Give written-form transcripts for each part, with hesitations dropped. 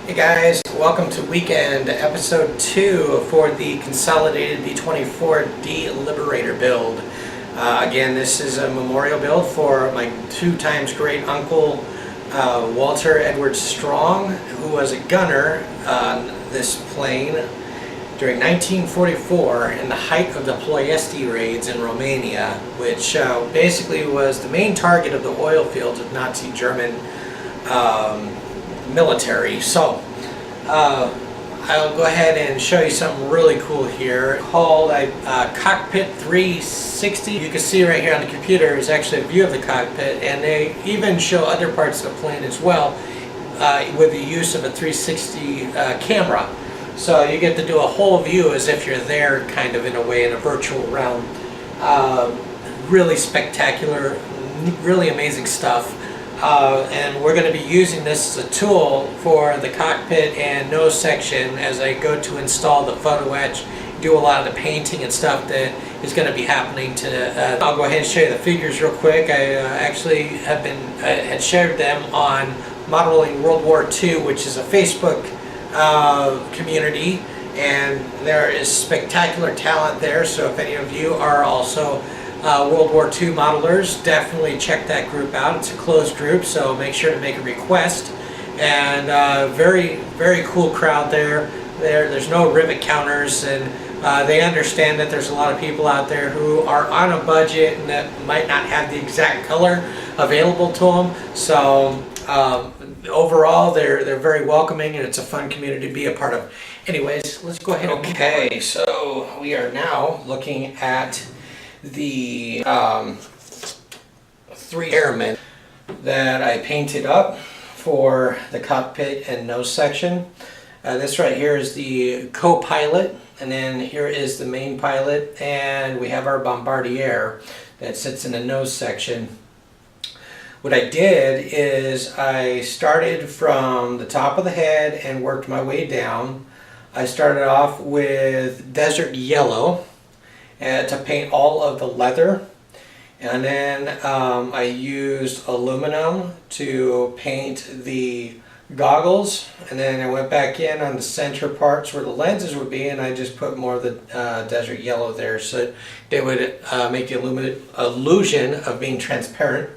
Hey guys, welcome to weekend episode 2 for the Consolidated B-24D Liberator build. Again, this is a memorial build for my 2 times great uncle Walter Edward Strong, who was a gunner on this plane during 1944 in the height of the Ploiesti raids in Romania, which basically was the main target of the oil fields of Nazi German military. So I'll go ahead and show you something really cool here called a Cockpit 360. You can see right here on the computer is actually a view of the cockpit, and they even show other parts of the plane as well with the use of a 360 camera. So you get to do a whole view as if you're there, kind of in a way, in a virtual realm. Really spectacular, really amazing stuff. And we're going to be using this as a tool for the cockpit and nose section as I go to install the photo etch, do a lot of the painting and stuff that is going to be happening to. I'll go ahead and show you the figures real quick. I actually had shared them on Modeling World War II, which is a Facebook community, and there is spectacular talent there. So if any of you are also World War II modelers, definitely check that group out. It's a closed group, so make sure to make a request. And very, very cool crowd there. There's no rivet counters, and they understand that there's a lot of people out there who are on a budget and that might not have the exact color available to them. So overall, they're very welcoming, and it's a fun community to be a part of. Anyways, let's go ahead. Okay, so we are now looking at the 3 airmen that I painted up for the cockpit and nose section. This right here is the co-pilot, and then here is the main pilot, and we have our bombardier that sits in the nose section. What I did is I started from the top of the head and worked my way down. I started off with desert yellow to paint all of the leather, and then I used aluminum to paint the goggles, and then I went back in on the center parts where the lenses would be, and I just put more of the desert yellow there so it would make the illusion of being transparent.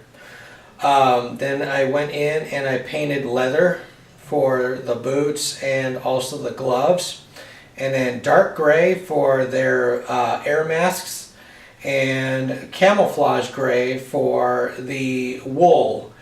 Then I went in and I painted leather for the boots and also the gloves, and then dark gray for their air masks, and camouflage gray for the wool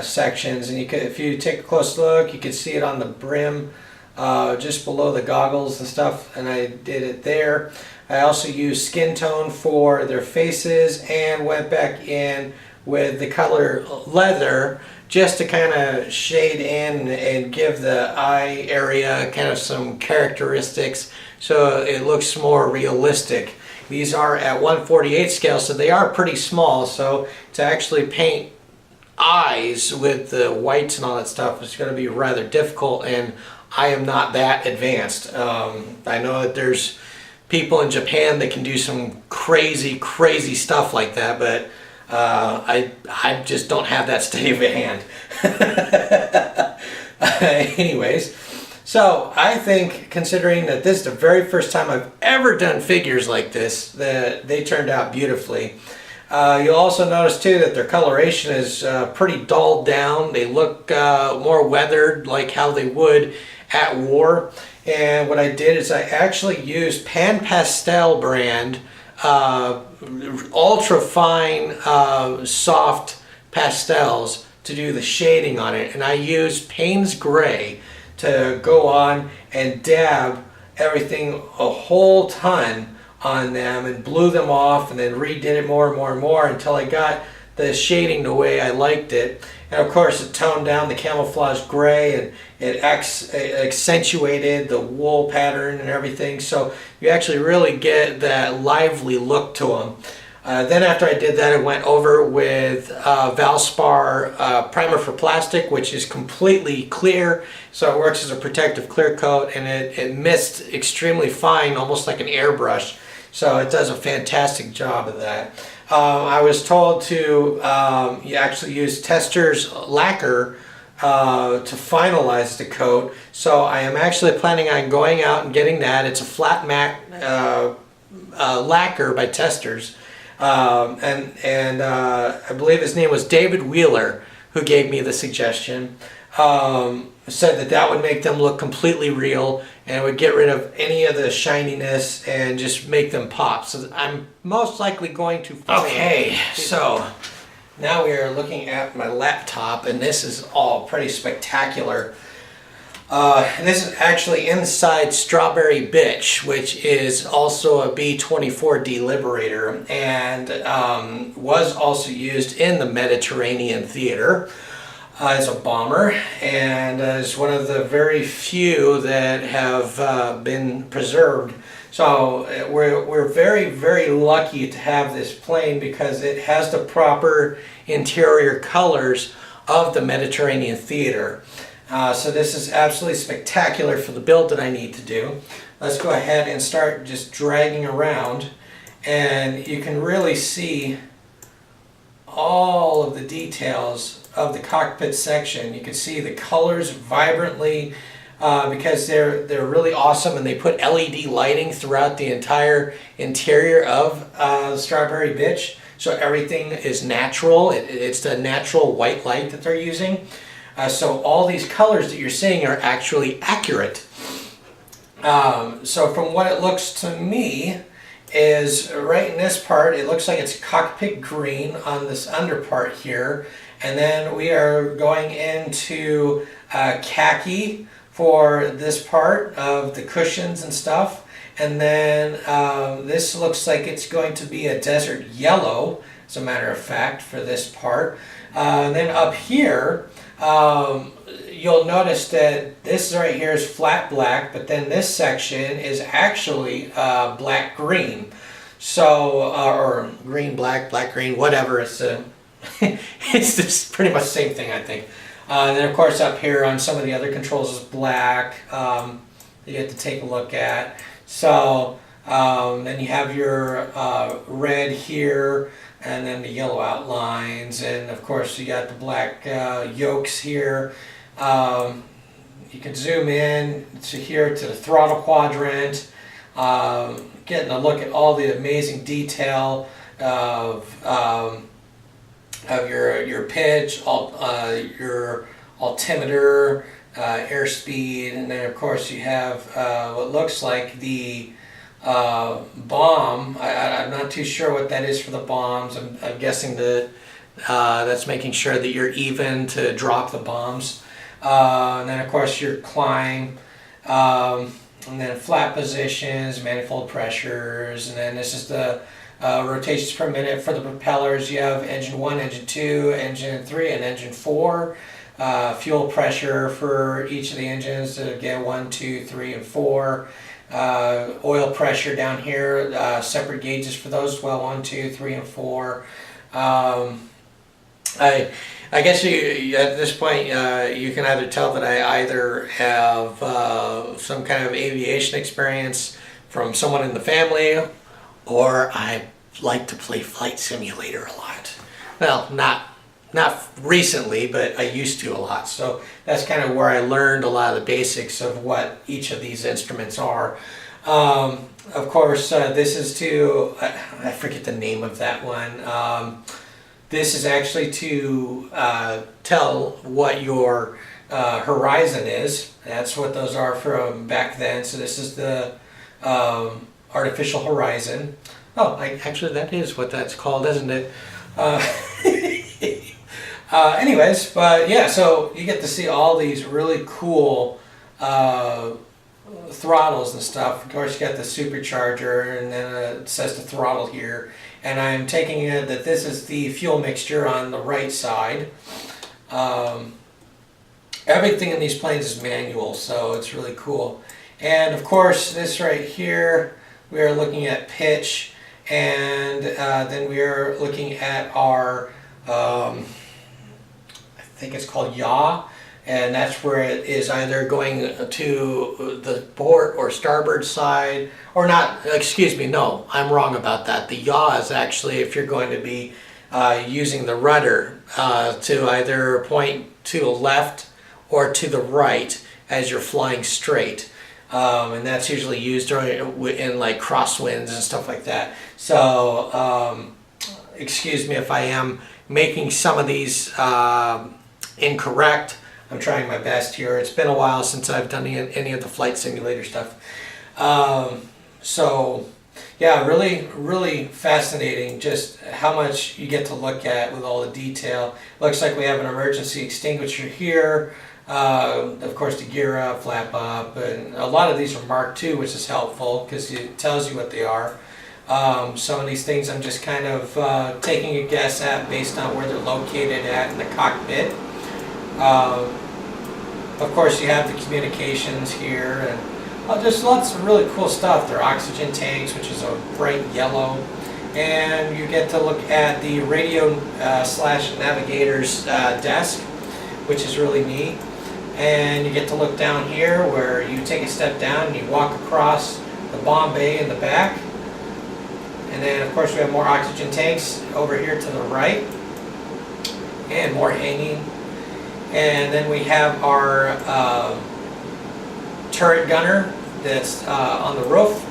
sections. And you could, if you take a close look, you can see it on the brim just below the goggles and stuff, and I did it there. I also used skin tone for their faces and went back in with the color leather just to kind of shade in and give the eye area kind of some characteristics so it looks more realistic. These are at 1/48 scale, so they are pretty small, so to actually paint eyes with the whites and all that stuff is going to be rather difficult, and I am not that advanced. I know that there's people in Japan that can do some crazy stuff like that, but I just don't have that steady of a hand. Anyways, so I think, considering that this is the very first time I've ever done figures like this, that they turned out beautifully. You'll also notice too that their coloration is pretty dulled down. They look more weathered, like how they would at war. And what I did is I actually used Pan Pastel brand ultra fine soft pastels to do the shading on it, and I used Payne's Gray to go on and dab everything a whole ton on them and blew them off, and then redid it more and more and more until I got the shading the way I liked it. And of course it toned down the camouflage gray, and it accentuated the wool pattern and everything, so you actually really get that lively look to them. Then after I did that, I went over with Valspar primer for plastic, which is completely clear, so it works as a protective clear coat, and it mist extremely fine, almost like an airbrush, so it does a fantastic job of that. I was told to actually use Tester's lacquer to finalize the coat. So I am actually planning on going out and getting that. It's a flat matte lacquer by Testors. I believe his name was David Wheeler, who gave me the suggestion. Said that that would make them look completely real and it would get rid of any of the shininess and just make them pop. So I'm most likely going to follow. Okay, so now we are looking at my laptop, and this is all pretty spectacular. This is actually inside Strawberry Bitch, which is also a B-24D Liberator, and was also used in the Mediterranean theater as a bomber, and is one of the very few that have been preserved. So we're very, very lucky to have this plane because it has the proper interior colors of the Mediterranean theater. So this is absolutely spectacular for the build that I need to do. Let's go ahead and start just dragging around, and you can really see all of the details of the cockpit section. You can see the colors vibrantly because they're really awesome, and they put LED lighting throughout the entire interior of the Strawberry Bitch, so everything is natural. It's the natural white light that they're using. So all these colors that you're seeing are actually accurate. So from what it looks to me is right in this part, it looks like it's cockpit green on this under part here. And then we are going into khaki for this part of the cushions and stuff. And then this looks like it's going to be a desert yellow, as a matter of fact, for this part. And then up here, you'll notice that this right here is flat black, but then this section is actually black green. So, or green black, black green, whatever. It's it's just pretty much the same thing, I think. And then of course up here on some of the other controls is black. You have to take a look at. So then you have your red here, and then the yellow outlines, and of course you got the black yolks here. You can zoom in to here to the throttle quadrant, getting a look at all the amazing detail of your pitch, your altimeter, airspeed, and then of course you have what looks like the bomb. I'm not too sure what that is for the bombs. I'm guessing that that's making sure that you're even to drop the bombs. And then of course your climb, and then flat positions, manifold pressures, and then this is the rotations per minute for the propellers. You have engine 1, engine 2, engine 3, and engine 4. Fuel pressure for each of the engines, again 1, 2, 3, and 4. Oil pressure down here, separate gauges for those as well, 1, 2, 3, and 4. I guess you at this point you can either tell that I either have some kind of aviation experience from someone in the family, or I like to play Flight Simulator a lot. Well, not recently, but I used to a lot. So that's kind of where I learned a lot of the basics of what each of these instruments are. Of course, this is to, I forget the name of that one. This is actually to tell what your horizon is. That's what those are from back then. So this is the artificial horizon. Oh, actually that is what that's called, isn't it? Anyways, but yeah, so you get to see all these really cool throttles and stuff. Of course, you got the supercharger, and then it says the throttle here. And I'm taking it that this is the fuel mixture on the right side. Everything in these planes is manual, so it's really cool. And of course, this right here, we are looking at pitch, and then we are looking at our I think it's called yaw, and that's where it is either going to the port or starboard side, or not, excuse me, no, I'm wrong about that. The yaw is actually if you're going to be using the rudder to either point to the left or to the right as you're flying straight. And that's usually used in like crosswinds and stuff like that. So excuse me if I am making some of these incorrect. I'm trying my best here. It's been a while since I've done any of the flight simulator stuff. So yeah, really fascinating just how much you get to look at with all the detail. Looks like we have an emergency extinguisher here. Of course, the gear up, flap up, and a lot of these are marked II, which is helpful because it tells you what they are. Some of these things I'm just kind of taking a guess at based on where they're located at in the cockpit. Of course, you have the communications here, and just lots of really cool stuff. There are oxygen tanks, which is a bright yellow, and you get to look at the radio slash navigator's desk, which is really neat. And you get to look down here where you take a step down and you walk across the bomb bay in the back. And then of course we have more oxygen tanks over here to the right and more hanging. And then we have our turret gunner that's on the roof.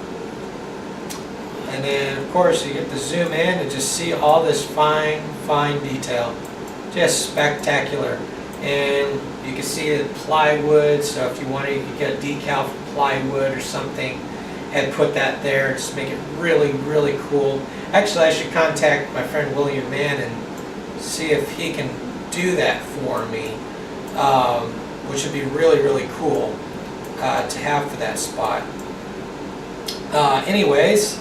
And then of course you get to zoom in and just see all this fine detail. Just spectacular. And you can see the plywood, so if you wanted, you could get a decal from plywood or something and put that there, just make it really cool. Actually, I should contact my friend William Mann and see if he can do that for me, which would be really cool to have for that spot. Anyways,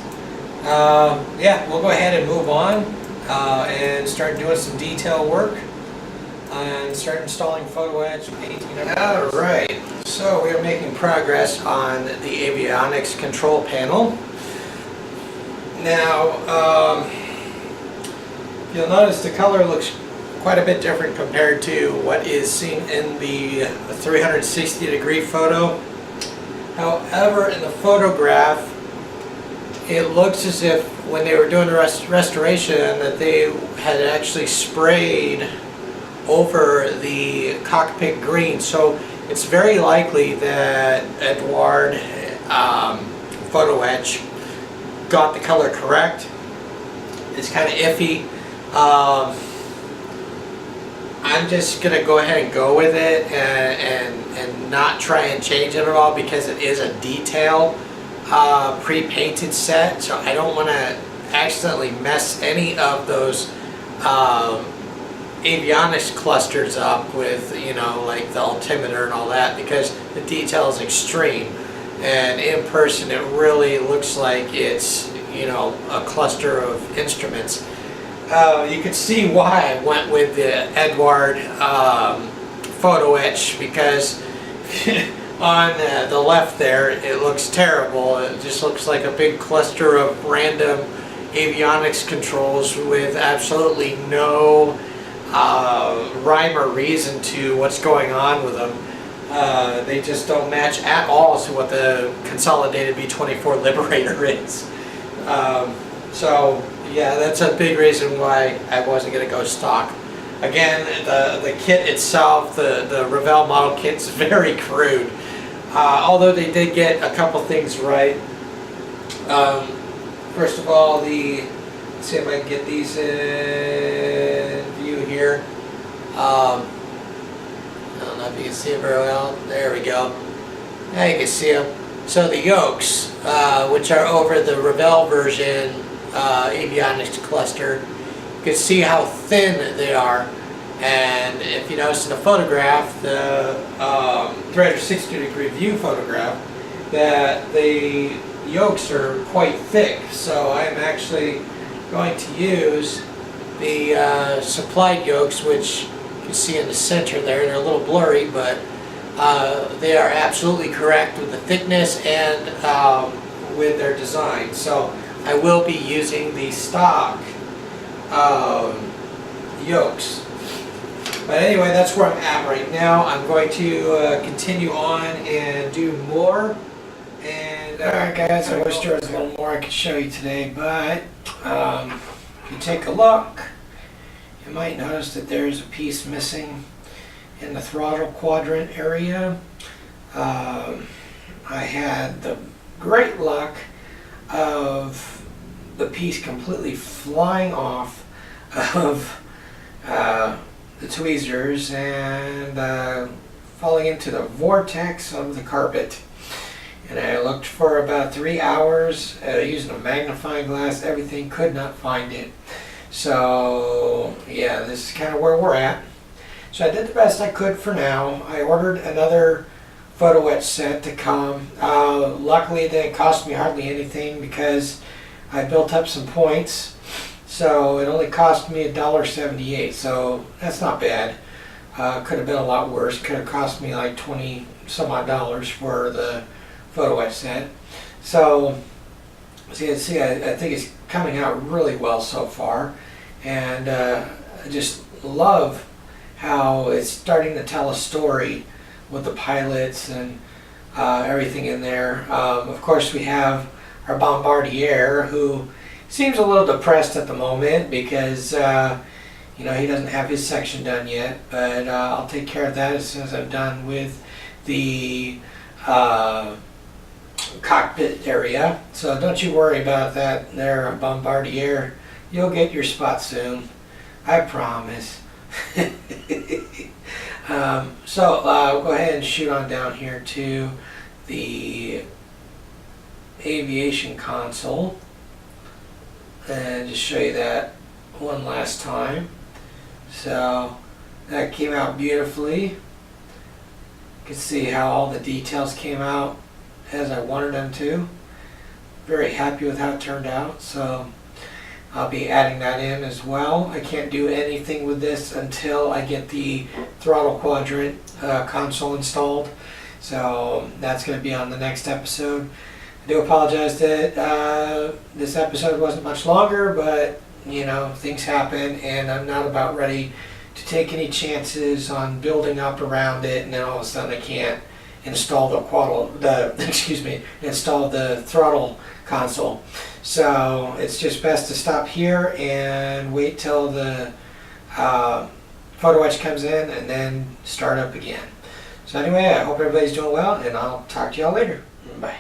yeah, we'll go ahead and move on and start doing some detail work and start installing photo etch, painting. Alright, so we are making progress on the avionics control panel. Now, you'll notice the color looks quite a bit different compared to what is seen in the 360-degree photo. However, in the photograph, it looks as if when they were doing the restoration that they had actually sprayed over the cockpit green. So it's very likely that Edward photo etch got the color correct. It's kind of iffy. I'm just gonna go ahead and go with it and not try and change it at all because it is a detail pre-painted set, so I don't want to accidentally mess any of those avionics clusters up with, you know, like the altimeter and all that, because the detail is extreme, and in person it really looks like it's, you know, a cluster of instruments. You can see why I went with the Edward photo etch, because on the left there it looks terrible. It just looks like a big cluster of random avionics controls with absolutely no rhyme or reason to what's going on with them. They just don't match at all to what the Consolidated B-24 Liberator is. So yeah, that's a big reason why I wasn't going to go stock. Again, the kit itself, the Revell model kit, is very crude. Although they did get a couple things right. First of all, let's see if I can get these in view here. I don't know if you can see it very well. There we go. Now you can see them. So the yokes, which are over the Revell version avionics cluster, you can see how thin they are. And if you notice in the photograph, the 360-degree view photograph, that the yokes are quite thick. So I'm actually going to use the supplied yokes, which you can see in the center there. They're a little blurry, but they are absolutely correct with the thickness and with their design. So I will be using the stock yokes. But anyway, that's where I'm at right now. I'm going to continue on and do more. And alright guys, I wish there was a little more I could show you today, but if you take a look, you might notice that there's a piece missing. in the throttle quadrant area. I had the great luck of the piece completely flying off of the tweezers and falling into the vortex of the carpet. And I looked for about 3 hours using a magnifying glass, everything, could not find it. So yeah, this is kind of where we're at. So I did the best I could for now. I ordered another photo etch set to come. Luckily it didn't cost me hardly anything because I built up some points. So it only cost me $1.78, so that's not bad. Could have been a lot worse. Could have cost me like 20 some odd dollars for the photo etch set. So as you can see, I think it's coming out really well so far, and I just love how it's starting to tell a story with the pilots and everything in there. Of course, we have our bombardier, who seems a little depressed at the moment because you know, he doesn't have his section done yet, but I'll take care of that as soon as I'm done with the cockpit area. So don't you worry about that there, bombardier. You'll get your spot soon, I promise. So go ahead and shoot on down here to the aviation console and just show you that one last time. So that came out beautifully. You can see how all the details came out as I wanted them to. Very happy with how it turned out, so I'll be adding that in as well. I can't do anything with this until I get the throttle quadrant console installed, so that's going to be on the next episode. I do apologize that this episode wasn't much longer, but you know, things happen, and I'm not about ready to take any chances on building up around it, and then all of a sudden I can't install install the throttle console. So it's just best to stop here and wait till the photo etch comes in and then start up again. So anyway, I hope everybody's doing well, and I'll talk to y'all later. Bye.